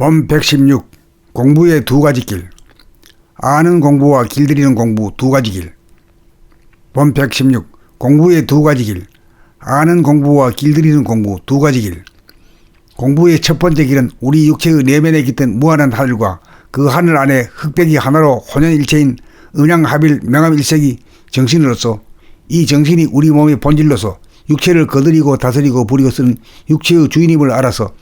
본 116 공부의 두 가지 길. 아는 공부와 길들이는 공부 두 가지 길. 본 116 공부의 두 가지 길. 아는 공부와 길들이는 공부 두 가지 길. 공부의 첫 번째 길은 우리 육체의 내면에 깃든 무한한 하늘과 그 하늘 안에 흑백이 하나로 혼연일체인 음양합일 명암일색이 정신으로서, 이 정신이 우리 몸의 본질로서 육체를 거느리고 다스리고 부리고 쓰는 육체의 주인임을 알아서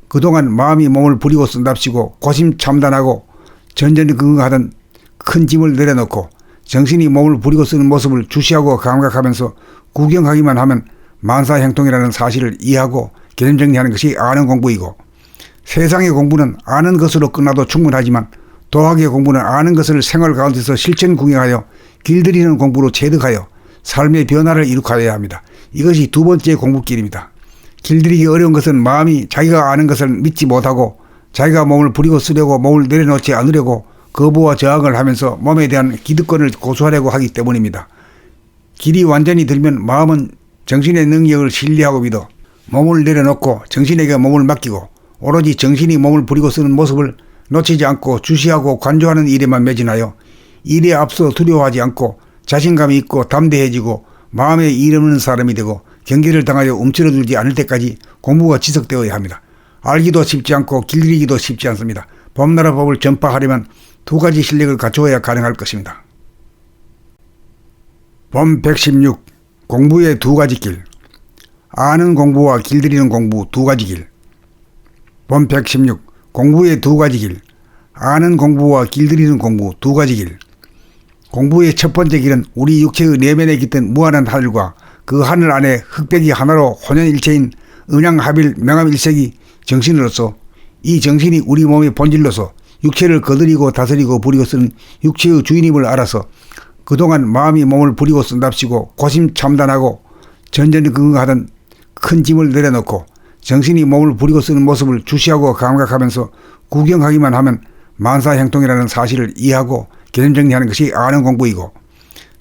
그동안 마음이 몸을 부리고 쓴답시고 고심참단하고 전전긍긍하던 큰 짐을 내려놓고 정신이 몸을 부리고 쓰는 모습을 주시하고 감각하면서 구경하기만 하면 만사형통이라는 사실을 이해하고 개념정리하는 것이 아는 공부이고, 세상의 공부는 아는 것으로 끝나도 충분하지만 도학의 공부는 아는 것을 생활 가운데서 실천 구경하여 길들이는 공부로 체득하여 삶의 변화를 이룩하여야 합니다. 이것이 두 번째 공부길입니다. 길들이기 어려운 것은 마음이 자기가 아는 것을 믿지 못하고 자기가 몸을 부리고 쓰려고 몸을 내려놓지 않으려고 거부와 저항을 하면서 몸에 대한 기득권을 고수하려고 하기 때문입니다. 길이 완전히 들면 마음은 정신의 능력을 신뢰하고 믿어 몸을 내려놓고 정신에게 몸을 맡기고 오로지 정신이 몸을 부리고 쓰는 모습을 놓치지 않고 주시하고 관조하는 일에만 매진하여 일에 앞서 두려워하지 않고 자신감이 있고 담대해지고 마음에 이르는 사람이 되고 경계를 당하여 움츠러들지 않을 때까지 공부가 지속되어야 합니다. 알기도 쉽지 않고 길들이기도 쉽지 않습니다. 범나라 법을 전파하려면 두 가지 실력을 갖추어야 가능할 것입니다. 본 116 공부의 두 가지 길. 아는 공부와 길들이는 공부 두 가지 길. 본 116 공부의 두 가지 길. 아는 공부와 길들이는 공부 두 가지 길. 공부의 첫 번째 길은 우리 육체의 내면에 깃든 무한한 하늘과 그 하늘 안에 흑백이 하나로 혼연일체인 음양합일 명암일색이 정신으로서, 이 정신이 우리 몸의 본질로서 육체를 거느리고 다스리고 부리고 쓰는 육체의 주인임을 알아서 그동안 마음이 몸을 부리고 쓴답시고 고심참단하고 전전긍긍하던 큰 짐을 내려놓고 정신이 몸을 부리고 쓰는 모습을 주시하고 감각하면서 구경하기만 하면 만사형통이라는 사실을 이해하고 개념정리하는 것이 아는 공부이고,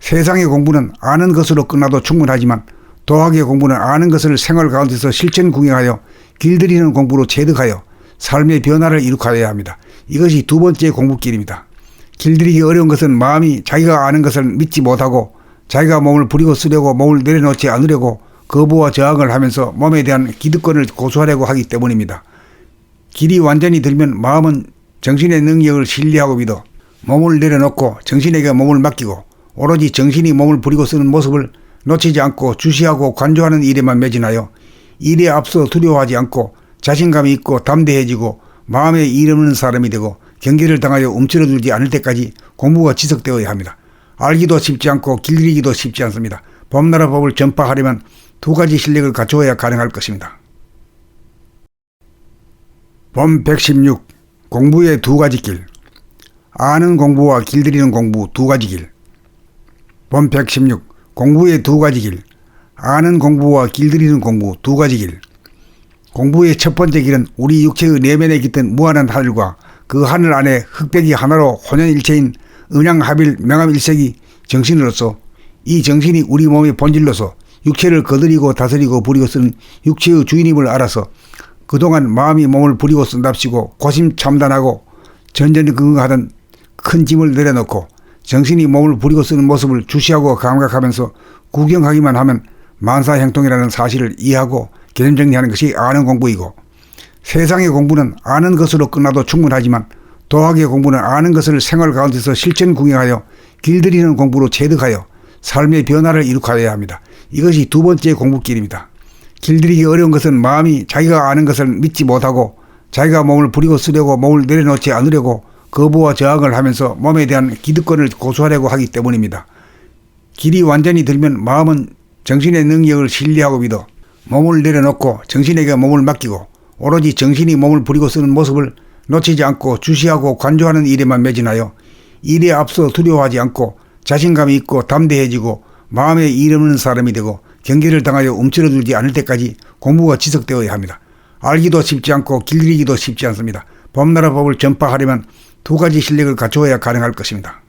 세상의 공부는 아는 것으로 끝나도 충분하지만 도학의 공부는 아는 것을 생활 가운데서 실천 구경하여 길들이는 공부로 체득하여 삶의 변화를 이룩하여야 합니다. 이것이 두 번째 공부길입니다. 길들이기 어려운 것은 마음이 자기가 아는 것을 믿지 못하고 자기가 몸을 부리고 쓰려고 몸을 내려놓지 않으려고 거부와 저항을 하면서 몸에 대한 기득권을 고수하려고 하기 때문입니다. 길이 완전히 들면 마음은 정신의 능력을 신뢰하고 믿어 몸을 내려놓고 정신에게 몸을 맡기고 오로지 정신이 몸을 부리고 쓰는 모습을 놓치지 않고 주시하고 관조하는 일에만 매진하여 일에 앞서 두려워하지 않고 자신감이 있고 담대해지고 마음에 이르는 사람이 되고 경계를 당하여 움츠러들지 않을 때까지 공부가 지속되어야 합니다. 알기도 쉽지 않고 길들이기도 쉽지 않습니다. 범나라 법을 전파하려면 두 가지 실력을 갖추어야 가능할 것입니다. 본 116 공부의 두 가지 길. 아는 공부와 길들이는 공부 두 가지 길. 본 116 공부의 두 가지 길. 아는 공부와 길들이는 공부 두 가지 길. 공부의 첫 번째 길은 우리 육체의 내면에 깃든 무한한 하늘과 그 하늘 안에 흑백이 하나로 혼연일체인 음양합일 명암일색이 정신으로서, 이 정신이 우리 몸의 본질로서 육체를 거느리고 다스리고 부리고 쓰는 육체의 주인임을 알아서 그동안 마음이 몸을 부리고 쓴답시고 고심참단하고 전전긍긍하던 큰 짐을 내려놓고 정신이 몸을 부리고 쓰는 모습을 주시하고 감각하면서 구경하기만 하면 만사형통이라는 사실을 이해하고 개념정리하는 것이 아는 공부이고, 세상의 공부는 아는 것으로 끝나도 충분하지만 도학의 공부는 아는 것을 생활 가운데서 실천 구경하여 길들이는 공부로 체득하여 삶의 변화를 이룩하여야 합니다. 이것이 두 번째 공부길입니다. 길들이기 어려운 것은 마음이 자기가 아는 것을 믿지 못하고 자기가 몸을 부리고 쓰려고 몸을 내려놓지 않으려고 거부와 저항을 하면서 몸에 대한 기득권을 고수하려고 하기 때문입니다. 길이 완전히 들면 마음은 정신의 능력을 신뢰하고 믿어 몸을 내려놓고 정신에게 몸을 맡기고 오로지 정신이 몸을 부리고 쓰는 모습을 놓치지 않고 주시하고 관조하는 일에만 매진하여 일에 앞서 두려워하지 않고 자신감이 있고 담대해지고 마음에 이르는 사람이 되고 경계를 당하여 움츠러들지 않을 때까지 공부가 지속되어야 합니다. 알기도 쉽지 않고 길들이기도 쉽지 않습니다. 범나라 법을 전파하려면 두 가지 실력을 갖추어야 가능할 것입니다.